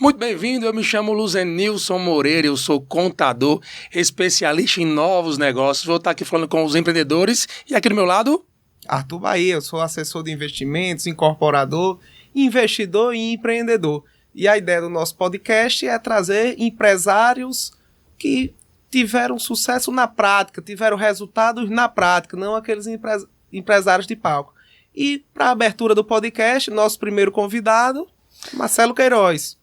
Muito bem-vindo, eu me chamo Luzenilson Moreira, eu sou contador, especialista em novos negócios. Vou estar aqui falando com os empreendedores e aqui do meu lado... Arthur Bahia, eu sou assessor de investimentos, incorporador, investidor e empreendedor. E a ideia do nosso podcast é trazer empresários que tiveram sucesso na prática, tiveram resultados na prática, não aqueles empresários de palco. E para a abertura do podcast, nosso primeiro convidado, Marcelo Queiroz.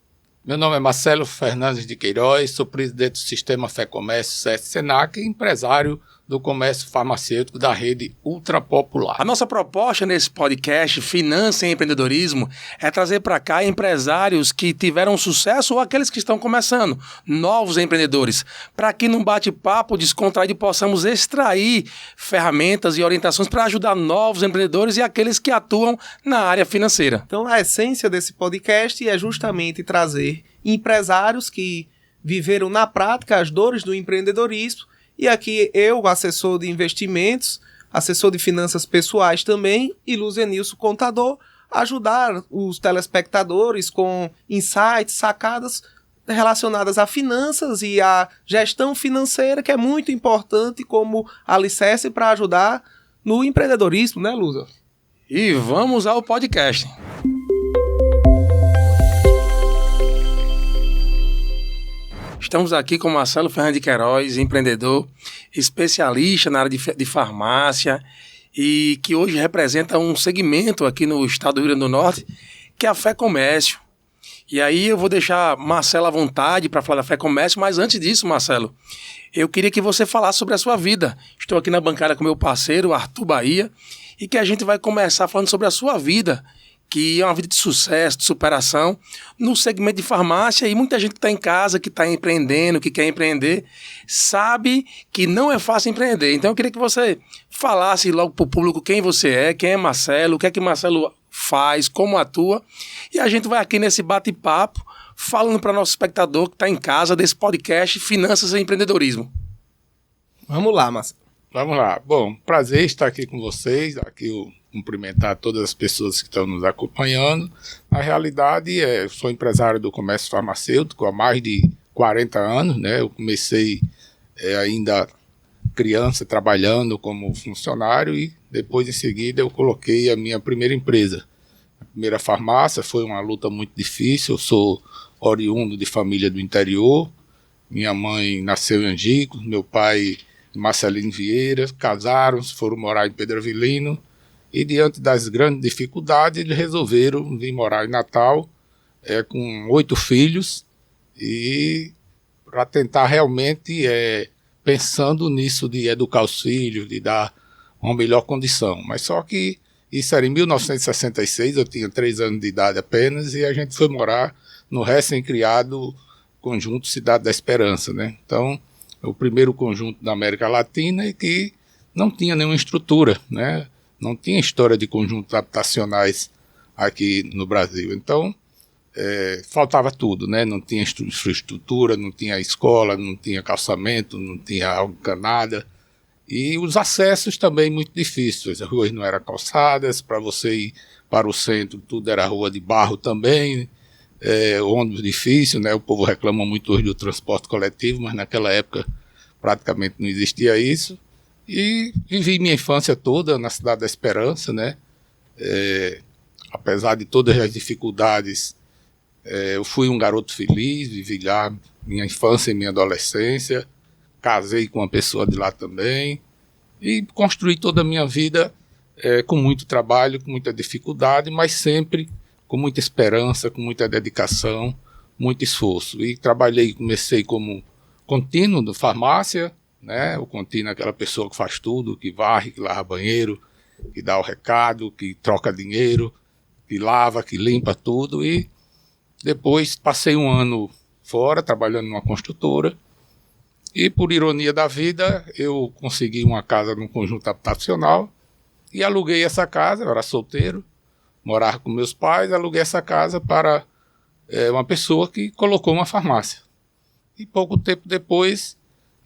Meu nome é Marcelo Fernandes de Queiroz, sou presidente do Sistema Fé Comércio SESC-SENAC e empresário do comércio farmacêutico da rede ultrapopular. A nossa proposta nesse podcast, Finança e Empreendedorismo, é trazer para cá empresários que tiveram sucesso ou aqueles que estão começando, novos empreendedores, para que num bate-papo descontraído possamos extrair ferramentas e orientações para ajudar novos empreendedores e aqueles que atuam na área financeira. Então, a essência desse podcast é justamente trazer empresários que viveram na prática as dores do empreendedorismo. E aqui eu, assessor de investimentos, assessor de finanças pessoais também, e Luzenilson, contador, ajudar os telespectadores com insights, sacadas relacionadas a finanças e a gestão financeira, que é muito importante como alicerce para ajudar no empreendedorismo, né, Luza? E vamos ao podcast. Estamos aqui com Marcelo Fernandes de Queiroz, empreendedor, especialista na área de farmácia e que hoje representa um segmento aqui no estado do Rio Grande do Norte, que é a Fé Comércio. E aí eu vou deixar Marcelo à vontade para falar da Fé Comércio, mas antes disso, Marcelo, eu queria que você falasse sobre a sua vida. Estou aqui na bancada com meu parceiro, Arthur Bahia, e que a gente vai começar falando sobre a sua vida, que é uma vida de sucesso, de superação, no segmento de farmácia, e muita gente que está em casa, que está empreendendo, que quer empreender, sabe que não é fácil empreender. Então eu queria que você falasse logo para o público quem você é, quem é Marcelo, o que é que Marcelo faz, como atua, e a gente vai aqui nesse bate-papo falando para nosso espectador que está em casa desse podcast Finanças e Empreendedorismo. Vamos lá, Marcelo. Vamos lá. Bom, prazer estar aqui com vocês, aqui eu cumprimentar todas as pessoas que estão nos acompanhando. Na realidade, eu sou empresário do comércio farmacêutico há mais de 40 anos, né? Eu comecei ainda criança trabalhando como funcionário e depois em seguida eu coloquei a minha primeira empresa. A primeira farmácia foi uma luta muito difícil, eu sou oriundo de família do interior, minha mãe nasceu em Angico, meu pai Marcelino Vieira, casaram, foram morar em Pedro Avelino. E diante das grandes dificuldades, eles resolveram vir morar em Natal com 8 filhos e para tentar realmente, pensando nisso de educar os filhos, de dar uma melhor condição. Mas só que isso era em 1966, eu tinha 3 anos de idade apenas, e a gente foi morar no recém-criado conjunto Cidade da Esperança, né? Então, é o primeiro conjunto da América Latina e que não tinha nenhuma estrutura, né? Não tinha história de conjuntos habitacionais aqui no Brasil. Então, faltava tudo, né? Não tinha infraestrutura, não tinha escola, não tinha calçamento, não tinha nada. E os acessos também muito difíceis. As ruas não eram calçadas, para você ir para o centro, tudo era rua de barro também. Ônibus difícil, né? O povo reclama muito hoje do transporte coletivo, mas naquela época praticamente não existia isso. E vivi minha infância toda na Cidade da Esperança, né? Apesar de todas as dificuldades, eu fui um garoto feliz, vivi lá minha infância e minha adolescência, casei com uma pessoa de lá também e construí toda a minha vida com muito trabalho, com muita dificuldade, mas sempre com muita esperança, com muita dedicação, muito esforço. E comecei como contínuo de farmácia, né? O contínuo é aquela pessoa que faz tudo, que varre, que lava banheiro, que dá o recado, que troca dinheiro, que lava, que limpa tudo. E depois passei um ano fora, trabalhando numa construtora, e por ironia da vida, eu consegui uma casa num conjunto habitacional e aluguei essa casa. Eu era solteiro, morava com meus pais, aluguei essa casa para uma pessoa que colocou uma farmácia. E pouco tempo depois,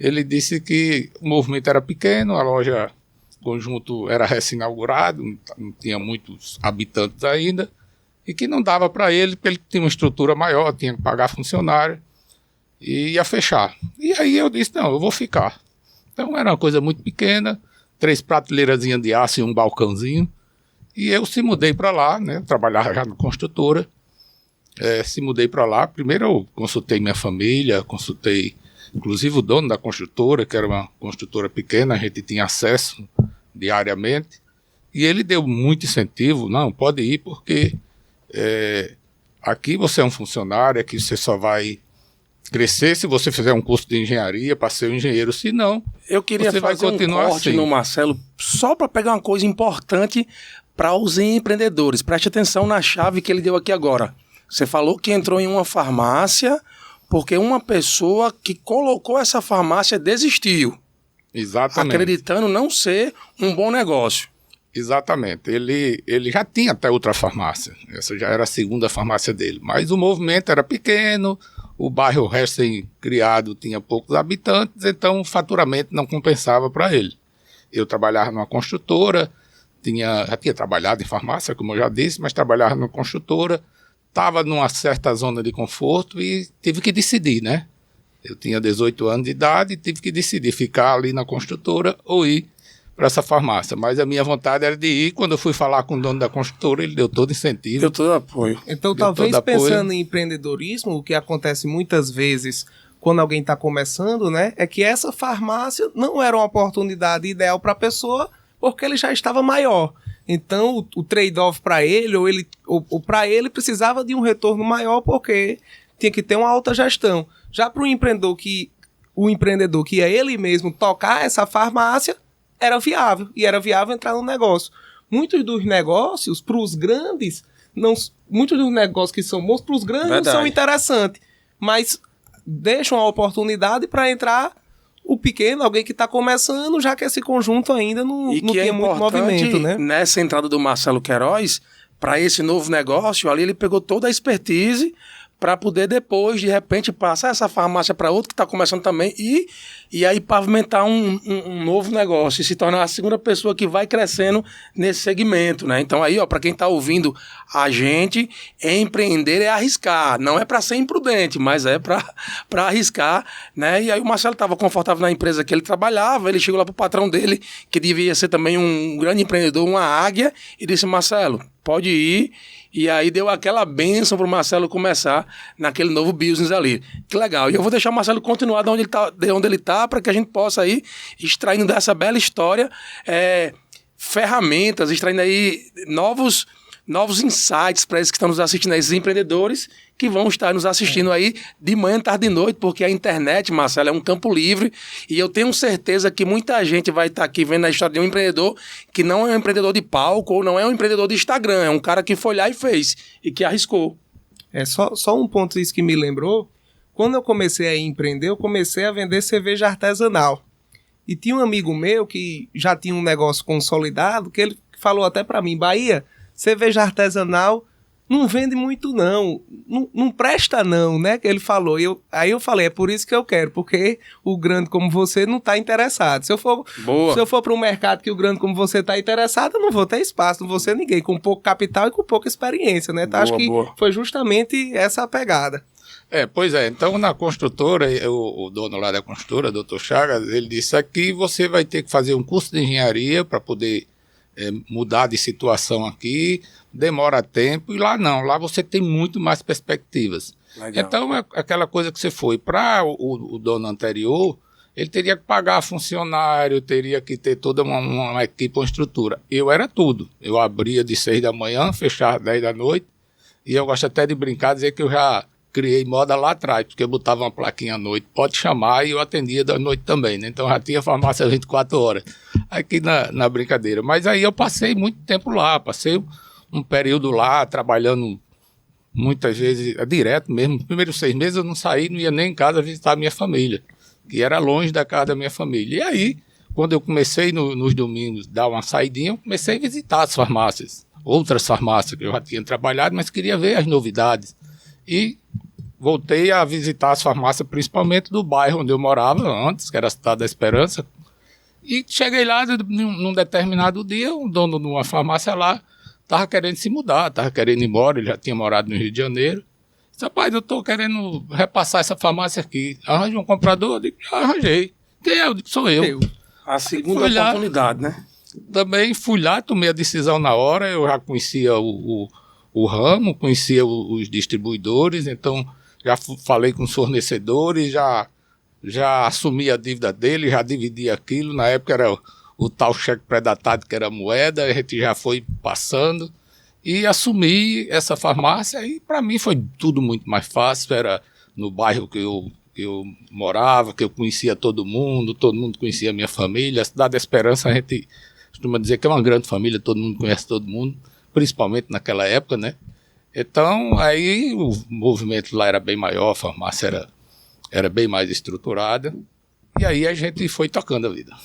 ele disse que o movimento era pequeno, a loja, o conjunto era recém-inaugurado, não tinha muitos habitantes ainda, e que não dava para ele, porque ele tinha uma estrutura maior, tinha que pagar funcionário e ia fechar. E aí eu disse, não, eu vou ficar. Então era uma coisa muito pequena, 3 prateleirazinhas de aço e um balcãozinho, e eu se mudei para lá, né? Eu trabalhava já na construtora, se mudei para lá. Primeiro eu consultei minha família, consultei inclusive o dono da construtora, que era uma construtora pequena, a gente tinha acesso diariamente, e ele deu muito incentivo, não, pode ir porque aqui você é um funcionário, aqui você só vai crescer se você fizer um curso de engenharia para ser um engenheiro, se não, eu queria você fazer vai continuar um corte assim. no Marcelo, só para pegar uma coisa importante para os empreendedores. Preste atenção na chave que ele deu aqui agora. Você falou que entrou em uma farmácia porque uma pessoa que colocou essa farmácia desistiu. Exatamente. Acreditando não ser um bom negócio. Exatamente. Ele já tinha até outra farmácia. Essa já era a segunda farmácia dele. Mas o movimento era pequeno, o bairro recém-criado tinha poucos habitantes, então o faturamento não compensava para ele. Eu trabalhava numa construtora, já tinha trabalhado em farmácia, como eu já disse, mas trabalhava numa construtora, estava numa certa zona de conforto e tive que decidir, né? Eu tinha 18 anos de idade e tive que decidir ficar ali na construtora ou ir para essa farmácia. Mas a minha vontade era de ir. Quando eu fui falar com o dono da construtora, ele deu todo incentivo. Deu todo apoio. Então, talvez pensando em empreendedorismo, o que acontece muitas vezes quando alguém está começando, né, é que essa farmácia não era uma oportunidade ideal para a pessoa porque ele já estava maior. Então, o trade-off para ele, ou para ele, precisava de um retorno maior porque tinha que ter uma alta gestão. Já para o empreendedor que ia ele mesmo tocar essa farmácia, era viável. E era viável entrar no negócio. Muitos dos negócios, para os grandes, muitos dos negócios que são bons, para os grandes não são interessantes. Mas deixam a oportunidade para entrar o pequeno, alguém que está começando, já que esse conjunto ainda não tinha muito movimento, né? Nessa entrada do Marcelo Queiroz, para esse novo negócio, ali ele pegou toda a expertise para poder depois, de repente, passar essa farmácia para outro que está começando também e aí pavimentar um novo negócio e se tornar a segunda pessoa que vai crescendo nesse segmento, né? Então aí, ó, para quem está ouvindo a gente, empreender é arriscar, não é para ser imprudente, mas é para arriscar, né? E aí o Marcelo estava confortável na empresa que ele trabalhava, ele chegou lá pro patrão dele, que devia ser também um grande empreendedor, uma águia, e disse, Marcelo, pode ir. E aí deu aquela bênção para o Marcelo começar naquele novo business ali. Que legal. E eu vou deixar o Marcelo continuar de onde ele está, para que a gente possa ir extraindo dessa bela história ferramentas, extraindo aí novos insights para esses que estão nos assistindo, esses empreendedores que vão estar nos assistindo aí de manhã, tarde e noite, porque a internet, Marcelo, é um campo livre e eu tenho certeza que muita gente vai estar aqui vendo a história de um empreendedor que não é um empreendedor de palco ou não é um empreendedor de Instagram, é um cara que foi lá e fez e que arriscou. Só um ponto isso que me lembrou, quando eu comecei a empreender, eu comecei a vender cerveja artesanal. E tinha um amigo meu que já tinha um negócio consolidado, que ele falou até para mim, Bahia, cerveja artesanal não vende muito não presta não, né, que ele falou. Aí eu falei, é por isso que eu quero, porque o grande como você não está interessado. Se eu for para um mercado que o grande como você está interessado, eu não vou ter espaço, não vou ser ninguém, com pouco capital e com pouca experiência, né? Então, acho que foi justamente essa a pegada. Pois é, então na construtora, o dono lá da construtora, Dr. Chagas, ele disse aqui você vai ter que fazer um curso de engenharia para poder mudar de situação aqui, demora tempo, e lá não, lá você tem muito mais perspectivas. Legal. Então é aquela coisa que você foi para o dono anterior, ele teria que pagar funcionário, teria que ter toda uma equipe, uma estrutura. Eu era tudo, eu abria de 6 da manhã, fechava 10 da noite, e eu gosto até de brincar, dizer que eu já criei moda lá atrás, porque eu botava uma plaquinha à noite, pode chamar, e eu atendia da noite também, né? Então já tinha farmácia 24 horas, aqui na brincadeira. Mas aí eu passei muito tempo lá, passei um período lá, trabalhando muitas vezes, direto mesmo. Nos primeiros 6 meses eu não saí, não ia nem em casa visitar a minha família, que era longe da casa da minha família. E aí, quando eu comecei nos domingos dar uma saidinha, eu comecei a visitar as farmácias, outras farmácias que eu já tinha trabalhado, mas queria ver as novidades. E voltei a visitar as farmácias, principalmente do bairro onde eu morava antes, que era a Cidade da Esperança. E cheguei lá num determinado dia, o dono de uma farmácia lá estava querendo se mudar, estava querendo ir embora, ele já tinha morado no Rio de Janeiro. Disse, rapaz, eu estou querendo repassar essa farmácia aqui. Arranja um comprador? Eu digo, já arranjei. Quem é? Eu digo, sou eu. A segunda oportunidade, né? Também fui lá, tomei a decisão na hora, eu já conhecia o ramo, conhecia os distribuidores, então já falei com os fornecedores, já assumi a dívida dele, já dividi aquilo. Na época era o tal cheque pré-datado, que era moeda, a gente já foi passando e assumi essa farmácia. E para mim foi tudo muito mais fácil. Era no bairro que eu morava, que eu conhecia todo mundo conhecia a minha família. A Cidade da Esperança, a gente costuma dizer que é uma grande família, todo mundo conhece todo mundo, principalmente naquela época, né? Então, aí o movimento lá era bem maior, a farmácia era bem mais estruturada, e aí a gente foi tocando a vida.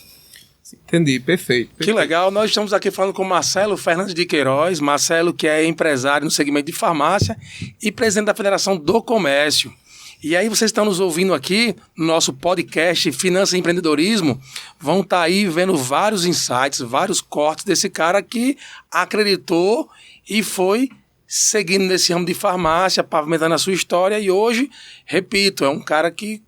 Entendi, perfeito. Que legal, nós estamos aqui falando com Marcelo Fernandes de Queiroz, Marcelo que é empresário no segmento de farmácia e presidente da Federação do Comércio. E aí vocês estão nos ouvindo aqui no nosso podcast Finanças e Empreendedorismo, vão estar aí vendo vários insights, vários cortes desse cara que acreditou e foi seguindo nesse ramo de farmácia, pavimentando a sua história e hoje, repito, é um cara que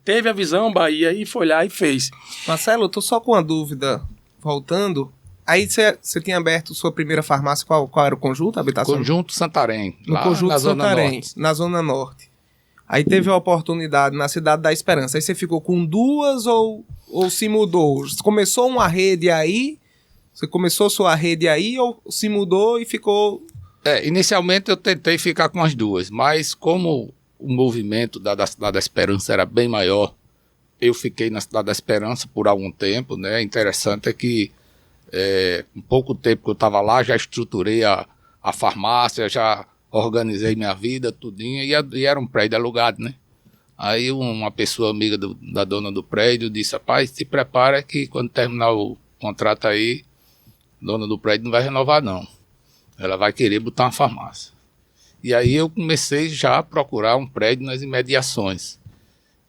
teve a visão Bahia e foi lá e fez. Marcelo, eu tô só com uma dúvida, voltando. Aí você tinha aberto sua primeira farmácia, qual era o conjunto? Habitação? Conjunto Santarém. No Conjunto Santarém, na Zona Norte. Aí teve a oportunidade na Cidade da Esperança. Aí você ficou com duas ou se mudou? Começou uma rede aí? Você começou sua rede aí ou se mudou e ficou... Inicialmente eu tentei ficar com as duas, mas como o movimento da Cidade da Esperança era bem maior, eu fiquei na Cidade da Esperança por algum tempo, né? Interessante é que em pouco tempo que eu estava lá, já estruturei a farmácia, já organizei minha vida, tudinho, e era um prédio alugado, né? Aí uma pessoa amiga da dona do prédio disse, rapaz, se prepara que quando terminar o contrato aí, a dona do prédio não vai renovar não. Ela vai querer botar uma farmácia. E aí eu comecei já a procurar um prédio nas imediações.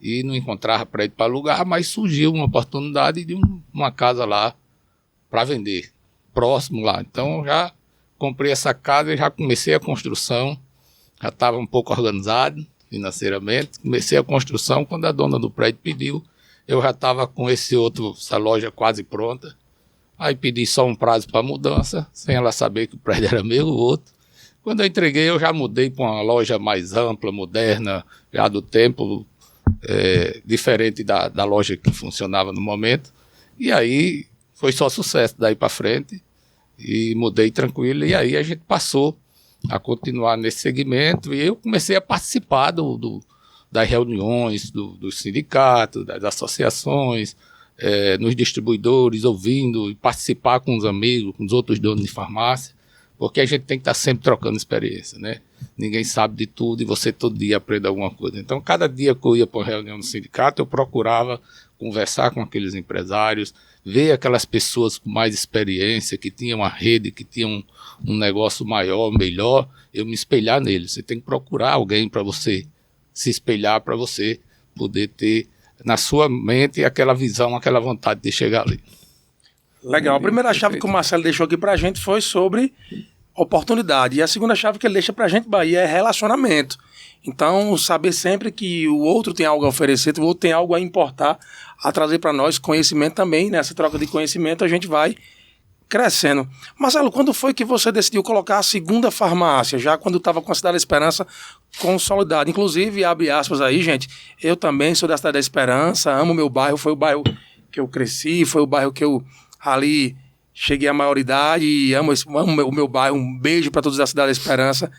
E não encontrava prédio para alugar, mas surgiu uma oportunidade de uma casa lá para vender, próximo lá. Então já comprei essa casa e já comecei a construção, já estava um pouco organizado financeiramente, comecei a construção, quando a dona do prédio pediu, eu já estava com essa loja quase pronta, aí pedi só um prazo para mudança, sem ela saber que o prédio era meu, o outro. Quando eu entreguei, eu já mudei para uma loja mais ampla, moderna, já do tempo, diferente da loja que funcionava no momento, e aí foi só sucesso daí para frente, e mudei tranquilo, e aí a gente passou a continuar nesse segmento, e eu comecei a participar das reuniões dos sindicatos, das associações, nos distribuidores, ouvindo, e participar com os amigos, com os outros donos de farmácia, porque a gente tem que estar sempre trocando experiência, né? Ninguém sabe de tudo e você todo dia aprende alguma coisa. Então, cada dia que eu ia para uma reunião no sindicato, eu procurava conversar com aqueles empresários, ver aquelas pessoas com mais experiência, que tinham uma rede, que tinham um negócio maior, melhor, eu me espelhar neles. Você tem que procurar alguém para você se espelhar, para você poder ter na sua mente aquela visão, aquela vontade de chegar ali. Legal. A primeira chave que o Marcelo deixou aqui pra gente foi sobre oportunidade. E a segunda chave que ele deixa pra gente, Bahia, é relacionamento. Então, saber sempre que o outro tem algo a oferecer, o outro tem algo a importar, a trazer para nós conhecimento também. Nessa troca de conhecimento a gente vai crescendo. Marcelo, quando foi que você decidiu colocar a segunda farmácia, já quando estava com a Cidade da Esperança consolidada? Inclusive, abre aspas aí, gente, eu também sou da Cidade da Esperança, amo meu bairro, foi o bairro que eu cresci, foi o bairro que eu ali cheguei à maioridade e amo o meu bairro. Um beijo para todos da Cidade da Esperança,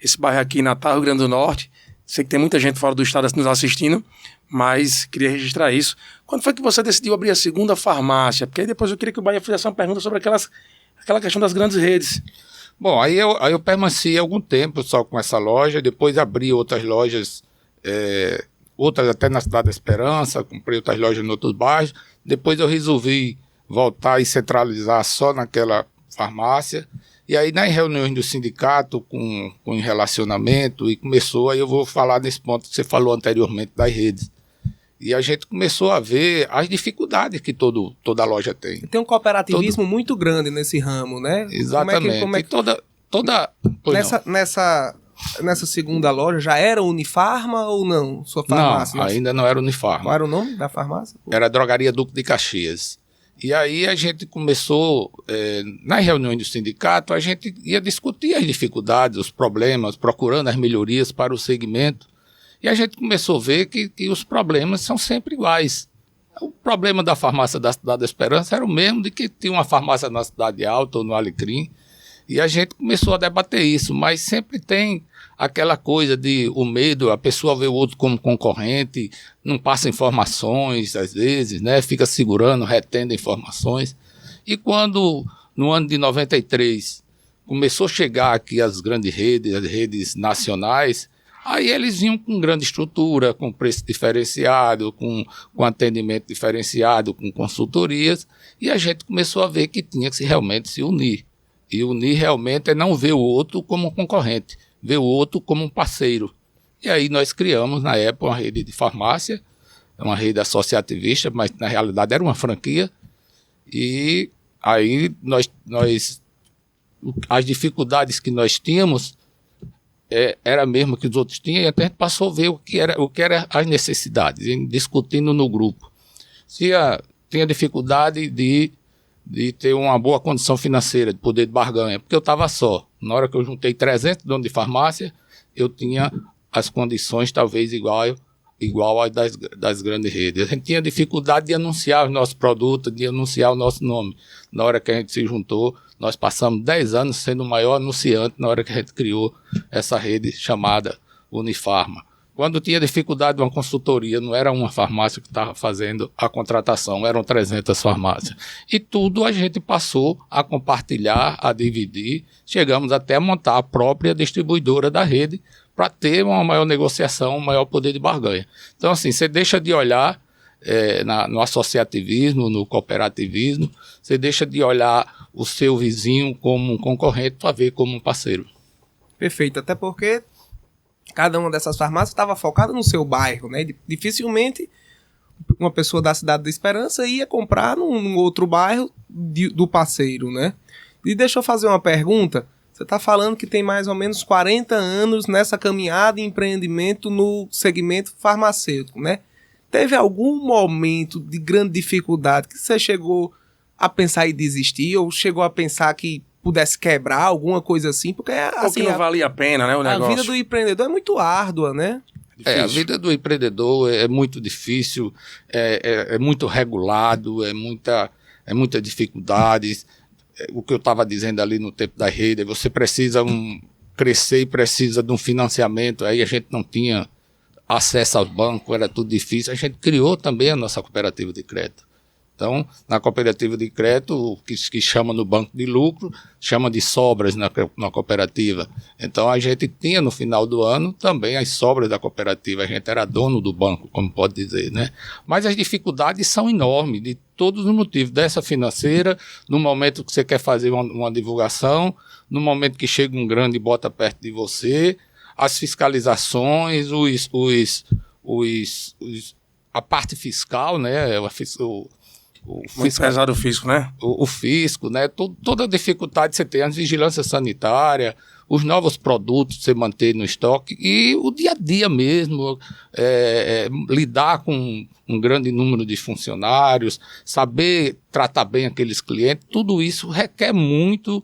esse bairro aqui em Natal, Rio Grande do Norte. Sei que tem muita gente fora do estado nos assistindo, mas queria registrar isso. Quando foi que você decidiu abrir a segunda farmácia? Porque aí depois eu queria que o Bahia fizesse uma pergunta sobre aquela questão das grandes redes. Bom, aí eu permaneci algum tempo só com essa loja, depois abri outras lojas, outras até na Cidade da Esperança, comprei outras lojas em outros bairros, depois eu resolvi voltar e centralizar só naquela farmácia, e aí nas reuniões do sindicato com relacionamento, e começou, aí eu vou falar nesse ponto que você falou anteriormente das redes. E a gente começou a ver as dificuldades que toda loja tem. Tem um cooperativismo muito grande nesse ramo, né? Exatamente. Como é que... Nessa segunda loja já era Unifarma ou não? Sua farmácia? Não, ainda não era Unifarma. Qual era o nome da farmácia? Era a Drogaria Duque de Caxias. E aí a gente começou, nas reuniões do sindicato, a gente ia discutir as dificuldades, os problemas, procurando as melhorias para o segmento. E a gente começou a ver que os problemas são sempre iguais. O problema da farmácia da Cidade da Esperança era o mesmo de que tinha uma farmácia na Cidade Alta ou no Alecrim. E a gente começou a debater isso, mas sempre tem aquela coisa de o medo, a pessoa vê o outro como concorrente, não passa informações às vezes, né? Fica segurando, retendo informações. E quando, no ano de 93, começou a chegar aqui as grandes redes, as redes nacionais, aí eles vinham com grande estrutura, com preço diferenciado, com atendimento diferenciado, com consultorias, e a gente começou a ver que tinha que realmente se unir. E unir realmente é não ver o outro como um concorrente, ver o outro como um parceiro. E aí nós criamos, na época, uma rede de farmácia, uma rede associativista, mas na realidade era uma franquia. E aí as dificuldades que nós tínhamos era mesmo que os outros tinham, e até a gente passou a ver o que era as necessidades, discutindo no grupo. Tinha dificuldade de ter uma boa condição financeira, de poder de barganha, porque eu estava só. Na hora que eu juntei 300 donos de farmácia, eu tinha as condições talvez igual às das grandes redes. A gente tinha dificuldade de anunciar os nossos produtos, de anunciar o nosso nome. Na hora que a gente se juntou, nós passamos 10 anos sendo o maior anunciante na hora que a gente criou essa rede chamada Unifarma. Quando tinha dificuldade de uma consultoria, não era uma farmácia que estava fazendo a contratação, eram 300 farmácias. E tudo a gente passou a compartilhar, a dividir, chegamos até a montar a própria distribuidora da rede para ter uma maior negociação, um maior poder de barganha. Então, assim, você deixa de olhar no associativismo, no cooperativismo, você deixa de olhar o seu vizinho como um concorrente para ver como um parceiro. Perfeito, até porque cada uma dessas farmácias estava focada no seu bairro, né? Dificilmente uma pessoa da Cidade da Esperança ia comprar num outro bairro do parceiro, né? E deixa eu fazer uma pergunta. Você está falando que tem mais ou menos 40 anos nessa caminhada e empreendimento no segmento farmacêutico, né? Teve algum momento de grande dificuldade que você chegou a pensar em desistir ou chegou a pensar que pudesse quebrar, alguma coisa assim? Porque assim, não valia a pena, né, o negócio. A vida do empreendedor é muito árdua, né? A vida do empreendedor é muito difícil, é muito regulado, é muita dificuldade. O que eu estava dizendo ali no tempo da rede, você precisa crescer e precisa de um financiamento. Aí a gente não tinha acesso ao banco, era tudo difícil. A gente criou também a nossa cooperativa de crédito. Então, na cooperativa de crédito, o que chama no banco de lucro, chama de sobras na cooperativa. Então, a gente tinha no final do ano também as sobras da cooperativa. A gente era dono do banco, como pode dizer, né? Mas as dificuldades são enormes, de todos os motivos. Dessa financeira, no momento que você quer fazer uma divulgação, no momento que chega um grande e bota perto de você, as fiscalizações, a parte fiscal, né? Muito pesado o fisco, né? O fisco, né? Toda a dificuldade que você tem, a vigilância sanitária, os novos produtos que você mantém no estoque e o dia a dia mesmo, lidar com um grande número de funcionários, saber tratar bem aqueles clientes, tudo isso requer muito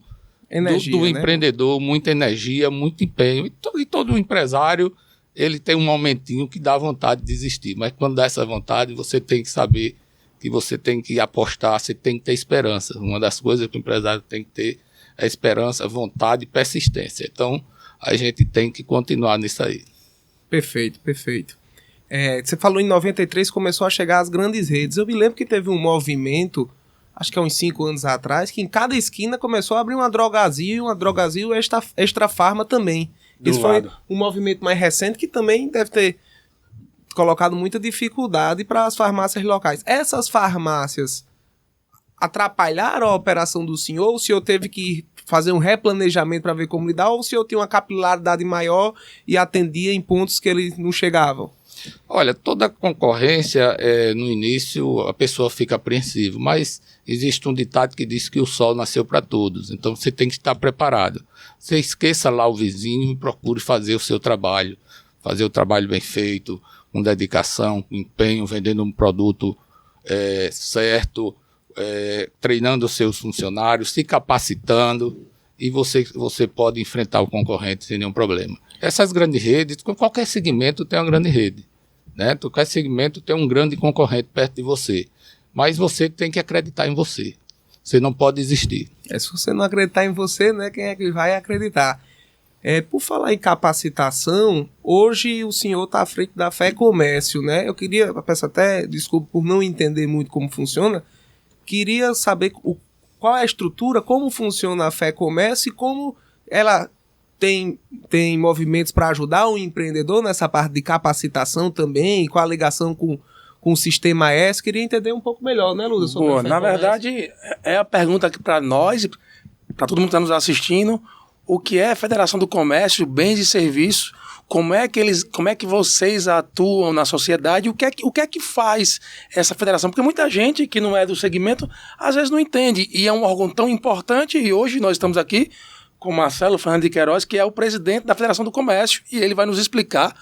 energia, do empreendedor, muita energia, muito empenho. E todo empresário, ele tem um momentinho que dá vontade de desistir, mas quando dá essa vontade, você tem que saber que você tem que apostar, você tem que ter esperança. Uma das coisas que o empresário tem que ter é esperança, vontade e persistência. Então, a gente tem que continuar nisso aí. Perfeito, perfeito. Você falou em 93, começou a chegar as grandes redes. Eu me lembro que teve um movimento, acho que há uns 5 anos atrás, que em cada esquina começou a abrir uma Drogazil Extra Farma também. Isso foi um movimento mais recente que também deve ter colocado muita dificuldade para as farmácias locais. Essas farmácias atrapalharam a operação do senhor? O senhor teve que fazer um replanejamento para ver como lidar? Ou o senhor tinha uma capilaridade maior e atendia em pontos que eles não chegavam? Olha, toda concorrência, no início, a pessoa fica apreensiva, mas existe um ditado que diz que o sol nasceu para todos, então você tem que estar preparado. Você esqueça lá o vizinho e procure fazer o seu trabalho, fazer o trabalho bem feito, com dedicação, com empenho, vendendo um produto certo, treinando os seus funcionários, se capacitando, e você pode enfrentar o concorrente sem nenhum problema. Essas grandes redes, com qualquer segmento tem uma grande rede, né? Qualquer segmento tem um grande concorrente perto de você, mas você tem que acreditar em você. Você não pode desistir. Se você não acreditar em você, né, quem é que vai acreditar? Por falar em capacitação, hoje o senhor está à frente da FEComércio, né? Eu peço até desculpa por não entender muito como funciona, queria saber qual é a estrutura, como funciona a FEComércio e como ela tem movimentos para ajudar o empreendedor nessa parte de capacitação também, com a ligação com o Sistema S. Queria entender um pouco melhor, né, Luda? Boa, na verdade, é a pergunta aqui para nós, para todo mundo que está nos assistindo, o que é a Federação do Comércio, Bens e Serviços, como é que vocês atuam na sociedade, o que é que faz essa federação? Porque muita gente que não é do segmento, às vezes não entende, e é um órgão tão importante, e hoje nós estamos aqui com Marcelo Fernandes de Queiroz, que é o presidente da Federação do Comércio, e ele vai nos explicar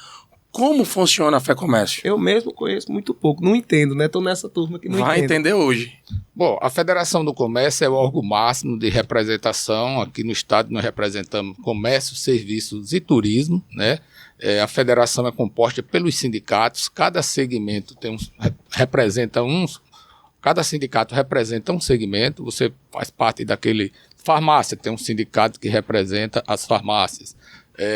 como funciona a FEComércio. Eu mesmo conheço muito pouco, não entendo, né? Estou nessa turma que não entende. Vai entender hoje. Bom, a Federação do Comércio é o órgão máximo de representação. Aqui no estado nós representamos comércio, serviços e turismo, né? A federação é composta pelos sindicatos, cada segmento cada sindicato representa um segmento. Você faz parte daquele farmácia, tem um sindicato que representa as farmácias.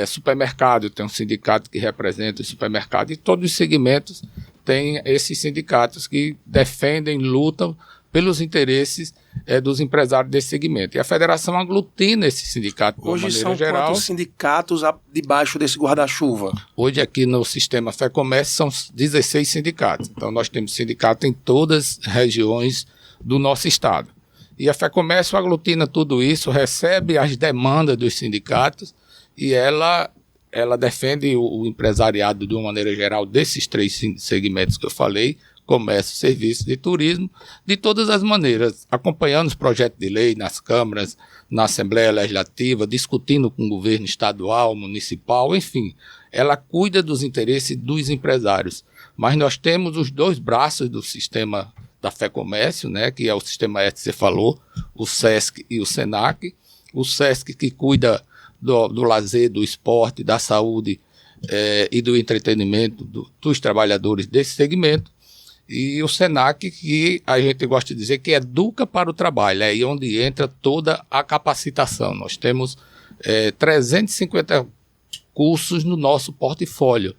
Supermercado, tem um sindicato que representa o supermercado, e todos os segmentos têm esses sindicatos que defendem, lutam pelos interesses dos empresários desse segmento. E a federação aglutina esse sindicato de uma maneira geral. Hoje são quantos sindicatos debaixo desse guarda-chuva? Hoje aqui no sistema FEComércio são 16 sindicatos. Então nós temos sindicato em todas as regiões do nosso estado. E a FEComércio aglutina tudo isso, recebe as demandas dos sindicatos, e ela defende o empresariado de uma maneira geral desses 3 segmentos que eu falei, comércio, serviços e turismo, de todas as maneiras, acompanhando os projetos de lei nas câmaras, na Assembleia Legislativa, discutindo com o governo estadual, municipal, enfim. Ela cuida dos interesses dos empresários. Mas nós temos os 2 braços do sistema da FEComércio, né, que é o Sistema S que você falou, o SESC e o SENAC. O SESC que cuida do lazer, do esporte, da saúde e do entretenimento dos trabalhadores desse segmento, e o SENAC, que a gente gosta de dizer que educa para o trabalho, é aí onde entra toda a capacitação. Nós temos 350 cursos no nosso portfólio,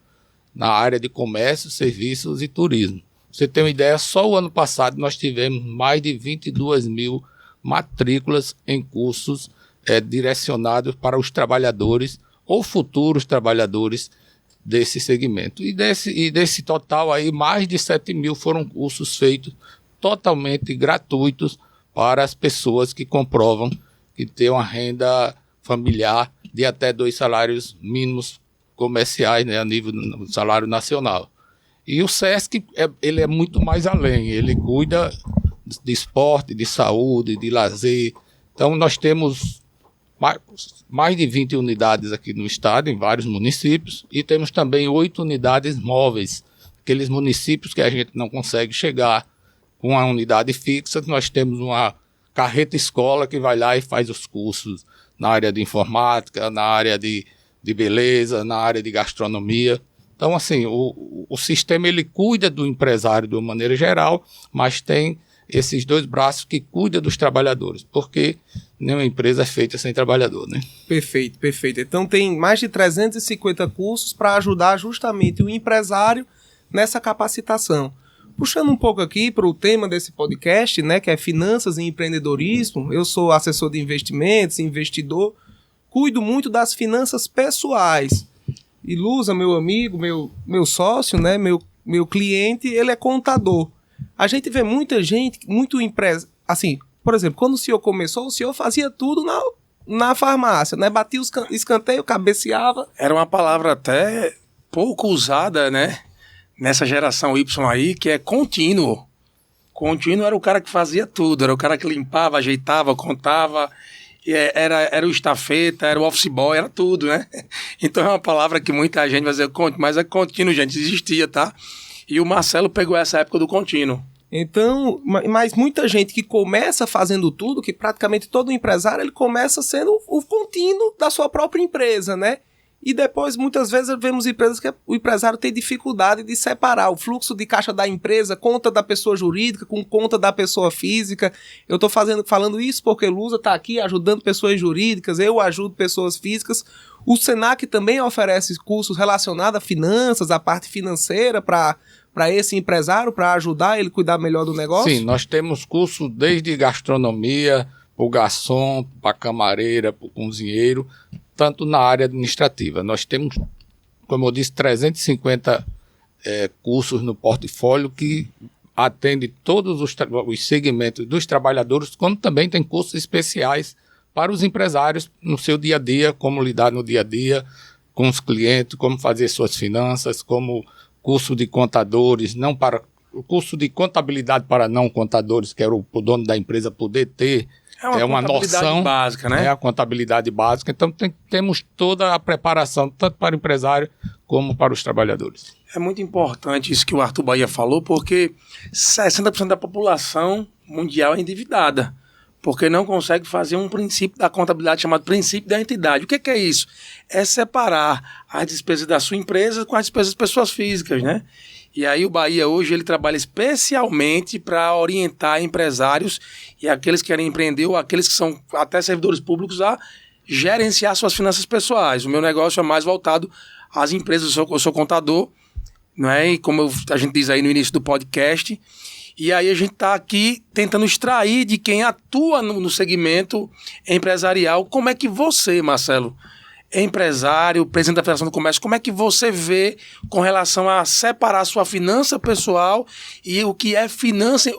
na área de comércio, serviços e turismo. Você tem uma ideia, só o ano passado nós tivemos mais de 22 mil matrículas em cursos direcionados para os trabalhadores ou futuros trabalhadores desse segmento. E desse total aí, mais de 7 mil foram cursos feitos totalmente gratuitos para as pessoas que comprovam que têm uma renda familiar de até 2 salários mínimos comerciais, né, a nível do salário nacional. E o SESC, ele é muito mais além, ele cuida de esporte, de saúde, de lazer. Então nós temos mais de 20 unidades aqui no estado, em vários municípios, e temos também 8 unidades móveis, aqueles municípios que a gente não consegue chegar com uma unidade fixa. Nós temos uma carreta escola que vai lá e faz os cursos na área de informática, na área de beleza, na área de gastronomia. Então, assim, o sistema ele cuida do empresário de uma maneira geral, mas tem esses 2 braços que cuidam dos trabalhadores, porque nenhuma empresa é feita sem trabalhador, né? Perfeito, perfeito. Então tem mais de 350 cursos para ajudar justamente o empresário nessa capacitação. Puxando um pouco aqui para o tema desse podcast, né, que é finanças e empreendedorismo, eu sou assessor de investimentos, investidor, cuido muito das finanças pessoais. E Lusa, meu amigo, meu sócio, né, meu cliente, ele é contador. A gente vê muita gente, assim, por exemplo, quando o senhor começou, o senhor fazia tudo na farmácia, né? Batia os escanteio, cabeceava. Era uma palavra até pouco usada, né? Nessa geração Y aí, que é contínuo. Contínuo era o cara que fazia tudo, era o cara que limpava, ajeitava, contava, era o estafeta, era o office boy, era tudo, né? Então é uma palavra que muita gente vai dizer, mas é contínuo, gente, existia, tá? E o Marcelo pegou essa época do contínuo. Então, mas muita gente que começa fazendo tudo, que praticamente todo empresário, ele começa sendo o contínuo da sua própria empresa, né? E depois, muitas vezes, vemos empresas que o empresário tem dificuldade de separar o fluxo de caixa da empresa, conta da pessoa jurídica com conta da pessoa física. Eu estou falando isso porque Lusa está aqui ajudando pessoas jurídicas, eu ajudo pessoas físicas. O Senac também oferece cursos relacionados a finanças, a parte financeira para esse empresário, para ajudar ele a cuidar melhor do negócio? Sim, nós temos curso desde gastronomia, para o garçom, para a camareira, para o cozinheiro, tanto na área administrativa. Nós temos, como eu disse, 350 cursos no portfólio que atende todos os segmentos dos trabalhadores, como também tem cursos especiais para os empresários no seu dia a dia, como lidar no dia a dia com os clientes, como fazer suas finanças, como curso de contadores, o curso de contabilidade para não contadores, que era o dono da empresa poder ter uma noção básica, né? É a contabilidade básica. Então temos toda a preparação, tanto para o empresário como para os trabalhadores. É muito importante isso que o Arthur Bahia falou, porque 60% da população mundial é endividada, porque não consegue fazer um princípio da contabilidade chamado princípio da entidade. O que é isso? É separar as despesas da sua empresa com as despesas das pessoas físicas, né? E aí o Bahia hoje ele trabalha especialmente para orientar empresários e aqueles que querem empreender ou aqueles que são até servidores públicos a gerenciar suas finanças pessoais. O meu negócio é mais voltado às empresas, eu sou contador, não é? E como a gente diz aí no início do podcast, e aí a gente está aqui tentando extrair de quem atua no segmento empresarial, como é que você, Marcelo, empresário, presidente da Federação do Comércio, como é que você vê com relação a separar a sua finança pessoal e o que é finança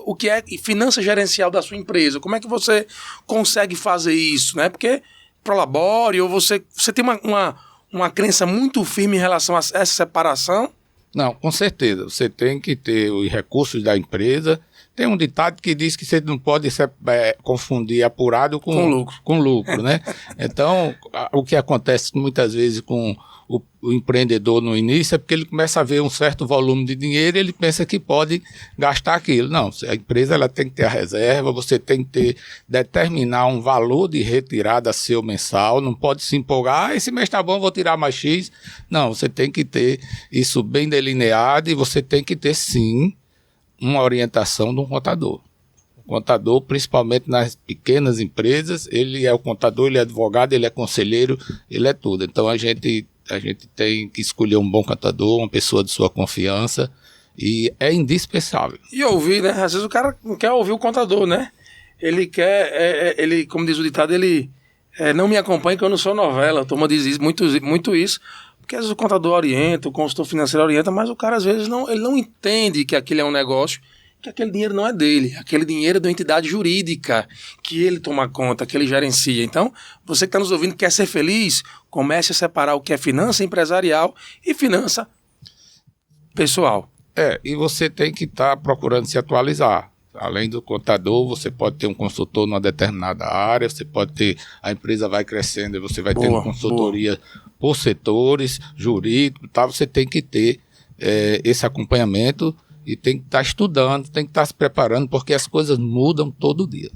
gerencial da sua empresa? Como é que você consegue fazer isso, né? Porque prolabore ou você tem uma crença muito firme em relação a essa separação? Não, com certeza. Você tem que ter os recursos da empresa. Tem um ditado que diz que você não pode confundir apurado com lucro, né? Então, o que acontece muitas vezes com o empreendedor no início é porque ele começa a ver um certo volume de dinheiro e ele pensa que pode gastar aquilo. Não, a empresa ela tem que ter a reserva, você tem que determinar um valor de retirada seu mensal, não pode se empolgar, esse mês tá bom, vou tirar mais X. Não, você tem que ter isso bem delineado e você tem que ter, sim, uma orientação de um contador. O contador, principalmente nas pequenas empresas, ele é o contador, ele é advogado, ele é conselheiro, ele é tudo. Então a gente tem que escolher um bom contador, uma pessoa de sua confiança, e é indispensável. E ouvir, né? Às vezes o cara não quer ouvir o contador, né? Ele quer, ele, como diz o ditado, ele não me acompanha que eu não sou novela. A turma diz isso, muito isso. Porque às vezes o contador orienta, o consultor financeiro orienta, mas o cara às vezes ele não entende que aquele é um negócio, que aquele dinheiro não é dele, aquele dinheiro é de uma entidade jurídica, que ele toma conta, que ele gerencia. Então, você que está nos ouvindo, quer ser feliz, comece a separar o que é finança empresarial e finança pessoal. E você tem que estar procurando se atualizar. Além do contador, você pode ter um consultor numa determinada área, você pode ter, a empresa vai crescendo e você vai ter consultoria por setores, jurídico, tá? Você tem que ter esse acompanhamento e tem que estar estudando, tem que estar se preparando, porque as coisas mudam todo dia.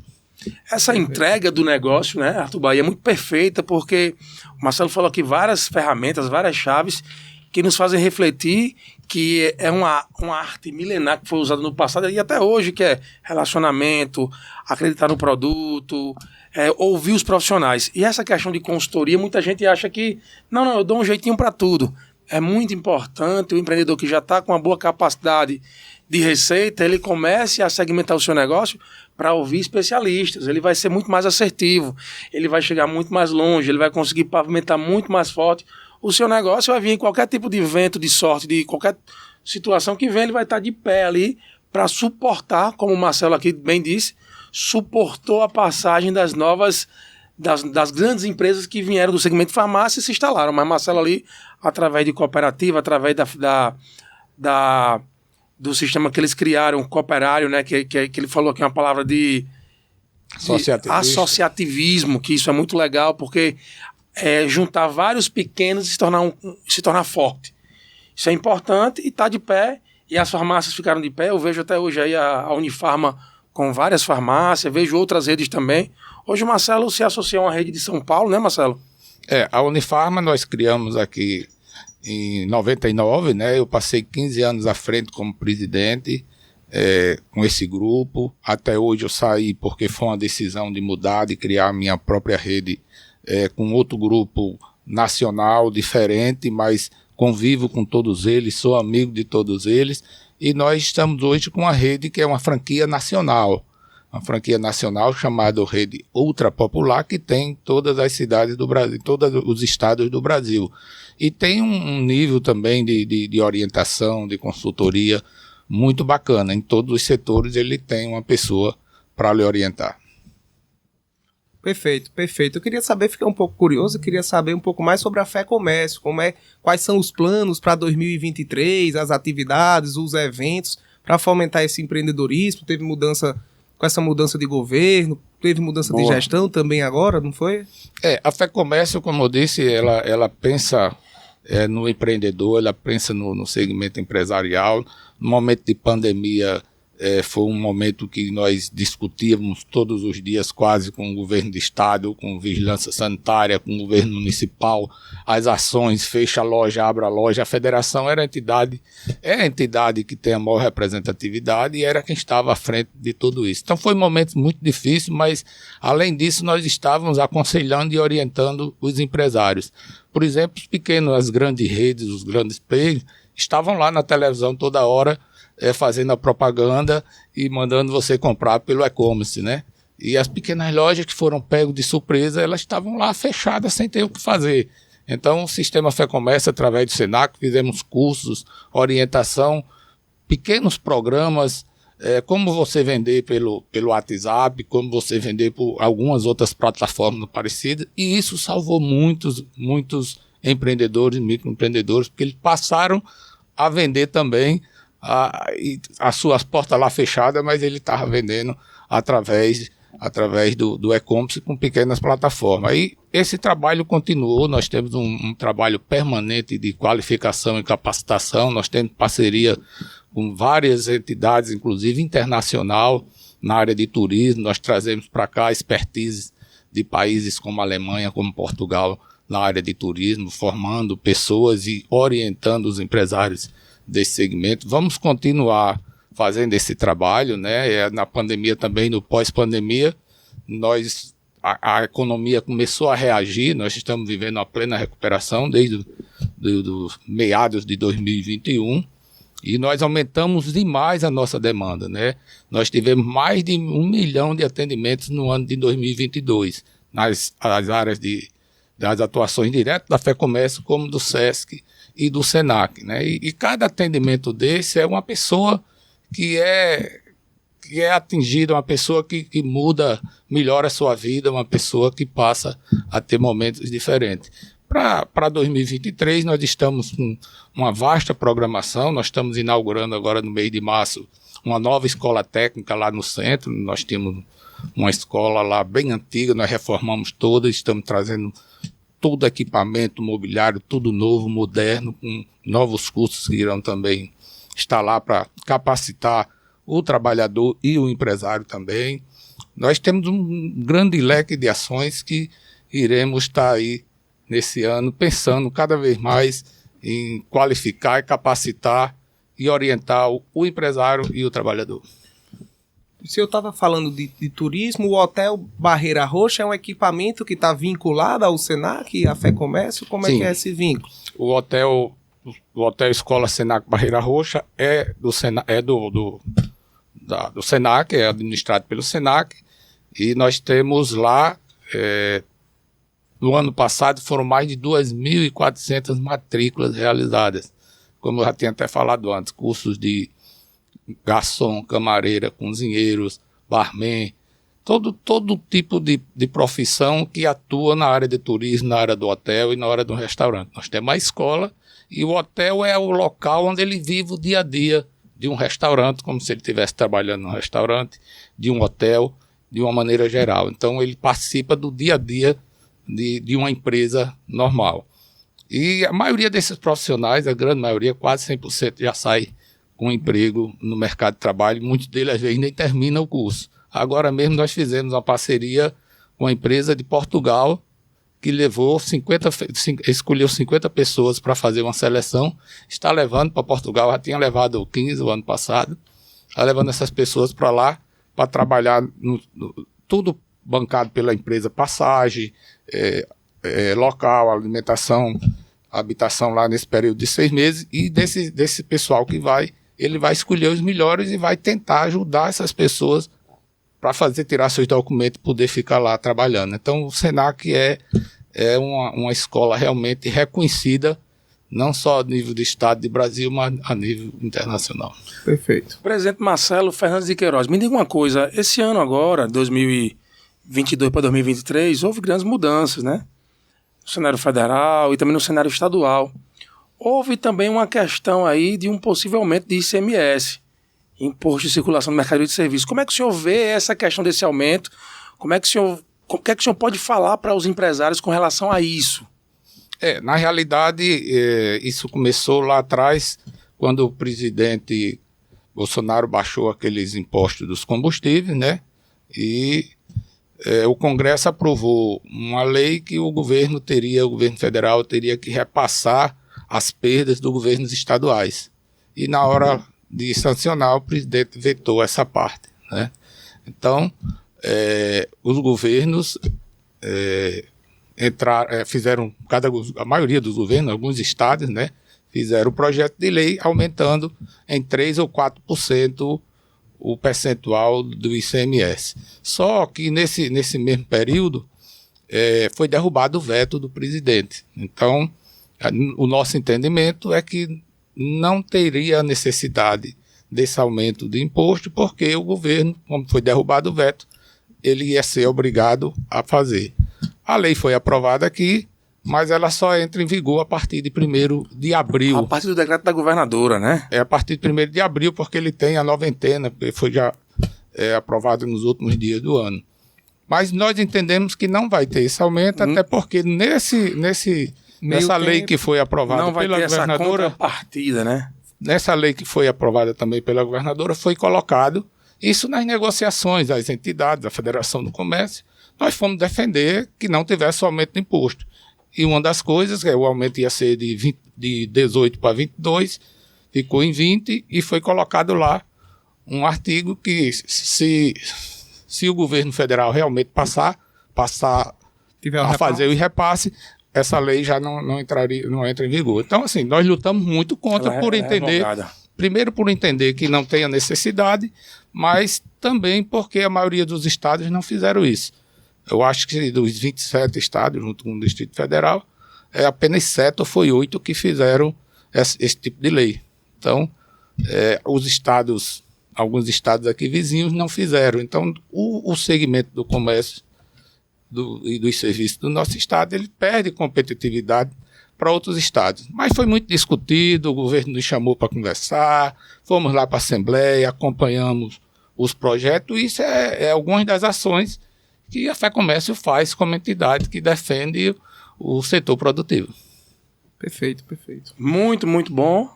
Essa entrega do negócio, né, Arthur Bahia, é muito perfeita, porque o Marcelo falou aqui várias ferramentas, várias chaves que nos fazem refletir que é uma arte milenar que foi usada no passado e até hoje, que é relacionamento, acreditar no produto, ouvir os profissionais. E essa questão de consultoria, muita gente acha que, não, eu dou um jeitinho para tudo. É muito importante o empreendedor que já está com uma boa capacidade de receita, ele comece a segmentar o seu negócio para ouvir especialistas. Ele vai ser muito mais assertivo, ele vai chegar muito mais longe, ele vai conseguir pavimentar muito mais forte. O seu negócio vai vir em qualquer tipo de vento, de sorte, de qualquer situação que vem, ele vai estar de pé ali para suportar, como o Marcelo aqui bem disse, suportou a passagem das novas, das grandes empresas que vieram do segmento de farmácia e se instalaram. Mas Marcelo ali, através de cooperativa, através do sistema que eles criaram, cooperário, né, que ele falou que é uma palavra de associativismo, que isso é muito legal, porque juntar vários pequenos e se tornar forte. Isso é importante e está de pé, e as farmácias ficaram de pé. Eu vejo até hoje aí a Unifarma com várias farmácias, vejo outras redes também. Hoje o Marcelo se associa a uma rede de São Paulo, né, Marcelo? A Unifarma nós criamos aqui em 99, né? Eu passei 15 anos à frente como presidente com esse grupo. Até hoje eu saí porque foi uma decisão de mudar, de criar a minha própria rede com outro grupo nacional, diferente, mas convivo com todos eles, sou amigo de todos eles, e nós estamos hoje com uma rede que é uma franquia nacional chamada Rede Ultra Popular, que tem em todas as cidades do Brasil, todos os estados do Brasil. E tem um nível também de orientação, de consultoria muito bacana. Em todos os setores ele tem uma pessoa para lhe orientar. Perfeito, perfeito. Eu queria saber, fiquei um pouco curioso, eu queria saber um pouco mais sobre a Fé Comércio, quais são os planos para 2023, as atividades, os eventos, para fomentar esse empreendedorismo. Teve mudança com essa mudança de governo, teve mudança de gestão também agora, não foi? A Fé Comércio, como eu disse, ela pensa no empreendedor, ela pensa no segmento empresarial. No momento de pandemia, foi um momento que nós discutíamos todos os dias quase com o governo do estado, com vigilância sanitária, com o governo municipal, as ações, fecha a loja, abre a loja. A federação é a entidade que tem a maior representatividade e era quem estava à frente de tudo isso. Então foi um momento muito difícil, mas além disso nós estávamos aconselhando e orientando os empresários. Por exemplo, os pequenos, as grandes redes, os grandes players, estavam lá na televisão toda hora, fazendo a propaganda e mandando você comprar pelo e-commerce, né? E as pequenas lojas que foram pegos de surpresa, elas estavam lá fechadas sem ter o que fazer. Então o Sistema Fé Comércio, através do Senac, fizemos cursos, orientação, pequenos programas, como você vender pelo WhatsApp, como você vender por algumas outras plataformas parecidas, e isso salvou muitos empreendedores, microempreendedores, porque eles passaram a vender também as suas portas lá fechadas, mas ele estava vendendo através do e-commerce com pequenas plataformas. Aí esse trabalho continuou, nós temos um trabalho permanente de qualificação e capacitação, nós temos parceria com várias entidades, inclusive internacional, na área de turismo. Nós trazemos para cá expertise de países como a Alemanha, como Portugal, na área de turismo, formando pessoas e orientando os empresários desse segmento. Vamos continuar fazendo esse trabalho, né? Na pandemia também, no pós-pandemia, a economia começou a reagir, nós estamos vivendo a plena recuperação desde dos meados de 2021 e nós aumentamos demais a nossa demanda, né? Nós tivemos mais de 1 milhão de atendimentos no ano de 2022, nas áreas das atuações diretas da Fé Comércio, como do SESC e do Senac, né? E cada atendimento desse é uma pessoa que é atingida, uma pessoa que melhora a sua vida, uma pessoa que passa a ter momentos diferentes. Para 2023, nós estamos com uma vasta programação, nós estamos inaugurando agora no mês de março uma nova escola técnica lá no centro. Nós temos uma escola lá bem antiga, nós reformamos toda, estamos trazendo todo equipamento, mobiliário, tudo novo, moderno, com novos cursos que irão também estar lá para capacitar o trabalhador e o empresário também. Nós temos um grande leque de ações que iremos estar aí nesse ano pensando cada vez mais em qualificar e capacitar e orientar o empresário e o trabalhador. Se eu estava falando de turismo, o Hotel Barreira Roxa é um equipamento que está vinculado ao Senac e à Fé Comércio? Como Sim. É que é esse vínculo? O Hotel Escola Senac Barreira Roxa é do Senac, é administrado pelo Senac, e nós temos lá, no ano passado foram mais de 2.400 matrículas realizadas. Como eu já tinha até falado antes, cursos de garçom, camareira, cozinheiros, barman, todo tipo de profissão que atua na área de turismo, na área do hotel e na área do restaurante. Nós temos a escola e o hotel é o local onde ele vive o dia a dia de um restaurante, como se ele estivesse trabalhando num restaurante, de um hotel, de uma maneira geral. Então, ele participa do dia a dia de uma empresa normal. E a maioria desses profissionais, a grande maioria, quase 100%, já sai com emprego no mercado de trabalho. Muitos deles, às vezes, nem terminam o curso. Agora mesmo, nós fizemos uma parceria com a empresa de Portugal, que escolheu 50 pessoas para fazer uma seleção, está levando para Portugal, já tinha levado 15 o ano passado, está levando essas pessoas para lá para trabalhar, tudo bancado pela empresa, passagem, local, alimentação, habitação lá nesse período de 6 meses, e desse pessoal que ele vai escolher os melhores e vai tentar ajudar essas pessoas para tirar seus documentos e poder ficar lá trabalhando. Então, o SENAC é uma escola realmente reconhecida, não só a nível do estado de Brasil, mas a nível internacional. Perfeito. Presidente Marcelo Fernandes de Queiroz, me diga uma coisa, esse ano agora, 2022 para 2023, houve grandes mudanças, né? No cenário federal e também no cenário estadual. Houve também uma questão aí de um possível aumento de ICMS, Imposto de Circulação do Mercadoria de Serviços. Como é que o senhor vê essa questão desse aumento? O que é que o senhor pode falar para os empresários com relação a isso? Na realidade, isso começou lá atrás, quando o presidente Bolsonaro baixou aqueles impostos dos combustíveis, né? E o Congresso aprovou uma lei que o governo federal teria que repassar as perdas dos governos estaduais. E na hora de sancionar, o presidente vetou essa parte, né? Então, os governos fizeram, a maioria dos governos, alguns estados, né, fizeram o projeto de lei aumentando em 3 ou 4% o percentual do ICMS. Só que nesse mesmo período foi derrubado o veto do presidente. Então, o nosso entendimento é que não teria necessidade desse aumento de imposto, porque o governo, como foi derrubado o veto, ele ia ser obrigado a fazer. A lei foi aprovada aqui, mas ela só entra em vigor a partir de 1º de abril. A partir do decreto da governadora, né? A partir de 1º de abril, porque ele tem a noventena, foi já aprovado nos últimos dias do ano. Mas nós entendemos que não vai ter esse aumento, até porque nessa lei que foi aprovada não vai pela ter governadora, essa contrapartida, né? Nessa lei que foi aprovada também pela governadora, foi colocado isso nas negociações das entidades, da Federação do Comércio. Nós fomos defender que não tivesse aumento de imposto. E uma das coisas, o aumento ia ser de 18 para 22, ficou em 20 e foi colocado lá um artigo que se o governo federal realmente passar a fazer o repasse, essa lei já não entra em vigor. Então, assim, nós lutamos muito contra primeiro por entender que não tem a necessidade, mas também porque a maioria dos estados não fizeram isso. Eu acho que dos 27 estados, junto com o Distrito Federal, apenas 7 ou foi 8 que fizeram esse tipo de lei. Então, alguns estados aqui vizinhos não fizeram. Então, o segmento do comércio e dos serviços do nosso estado, ele perde competitividade para outros estados. Mas foi muito discutido, o governo nos chamou para conversar, fomos lá para a Assembleia, acompanhamos os projetos, e isso é algumas das ações que a FEComércio faz como entidade que defende o setor produtivo. Perfeito, perfeito. Muito, muito bom.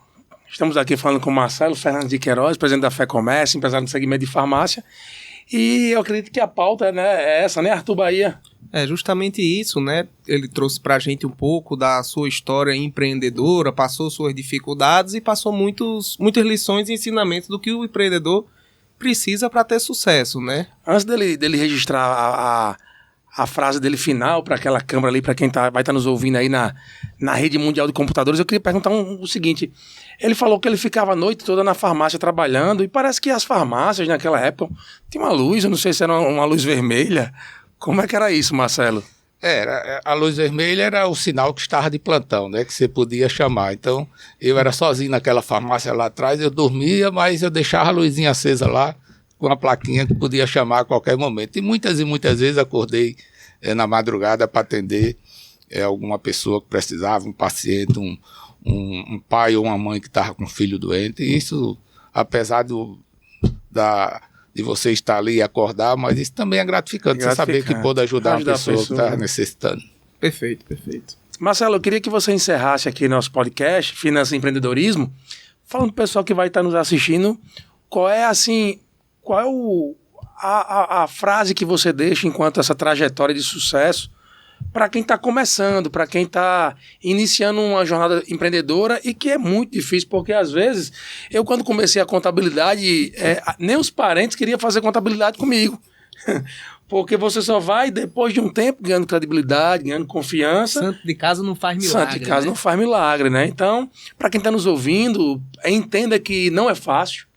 Estamos aqui falando com o Marcelo Fernandes de Queiroz, presidente da FEComércio, empresário no segmento de farmácia. E eu acredito que a pauta, né, é essa, né, Arthur Bahia? É justamente isso, né? Ele trouxe pra gente um pouco da sua história empreendedora, passou suas dificuldades e passou muitas lições e ensinamentos do que o empreendedor precisa para ter sucesso, né? Antes dele registrar a frase dele final para aquela câmera ali, para quem vai estar nos ouvindo aí na rede mundial de computadores, eu queria perguntar o seguinte. Ele falou que ele ficava a noite toda na farmácia trabalhando, e parece que as farmácias naquela época tinha uma luz, eu não sei se era uma luz vermelha. Como é que era isso, Marcelo? A luz vermelha era o sinal que estava de plantão, né, que você podia chamar. Então, eu era sozinho naquela farmácia lá atrás, eu dormia, mas eu deixava a luzinha acesa lá, com a plaquinha que podia chamar a qualquer momento. E muitas vezes acordei na madrugada para atender alguma pessoa que precisava, um paciente, um pai ou uma mãe que estava com um filho doente. E isso, apesar de você estar ali e acordar, mas isso também é gratificante. Você saber que pode ajudar uma pessoa que está necessitando. Perfeito, perfeito. Marcelo, eu queria que você encerrasse aqui nosso podcast, Finanças e Empreendedorismo, falando para o pessoal que vai estar nos assistindo, qual é a frase que você deixa enquanto essa trajetória de sucesso para quem está começando, para quem está iniciando uma jornada empreendedora e que é muito difícil, porque às vezes, eu quando comecei a contabilidade, nem os parentes queriam fazer contabilidade comigo. Porque você só vai, depois de um tempo, ganhando credibilidade, ganhando confiança. Santo de casa não faz milagre. Santo de casa não faz milagre, né? Então, para quem está nos ouvindo, entenda que não é fácil,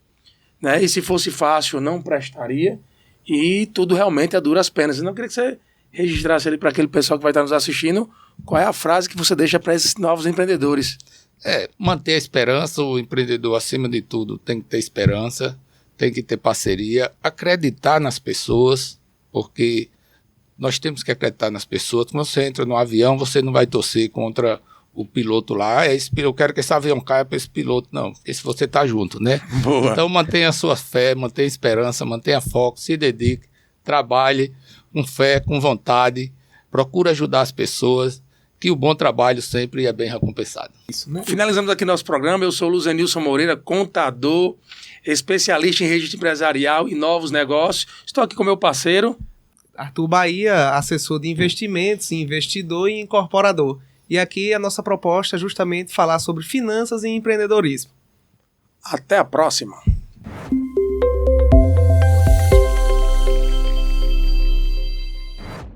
né? E se fosse fácil, não prestaria. E tudo realmente é duras penas. Eu não queria que você registrasse ali para aquele pessoal que vai estar nos assistindo, qual é a frase que você deixa para esses novos empreendedores. Manter a esperança. O empreendedor, acima de tudo, tem que ter esperança, tem que ter parceria, acreditar nas pessoas, porque nós temos que acreditar nas pessoas. Quando você entra no avião, você não vai torcer contra o piloto lá. Eu quero que esse avião caia para esse piloto. Não, porque se você está junto, né? Boa. Então mantenha a sua fé, mantenha a esperança, mantenha foco, se dedique, trabalhe com fé, com vontade, procure ajudar as pessoas, que o bom trabalho sempre é bem recompensado. Isso, né? Finalizamos aqui nosso programa. Eu sou o Luzenilson Moreira, contador, especialista em registro empresarial e novos negócios. Estou aqui com meu parceiro Arthur Bahia, assessor de investimentos, investidor e incorporador. E aqui a nossa proposta é justamente falar sobre finanças e empreendedorismo. Até a próxima.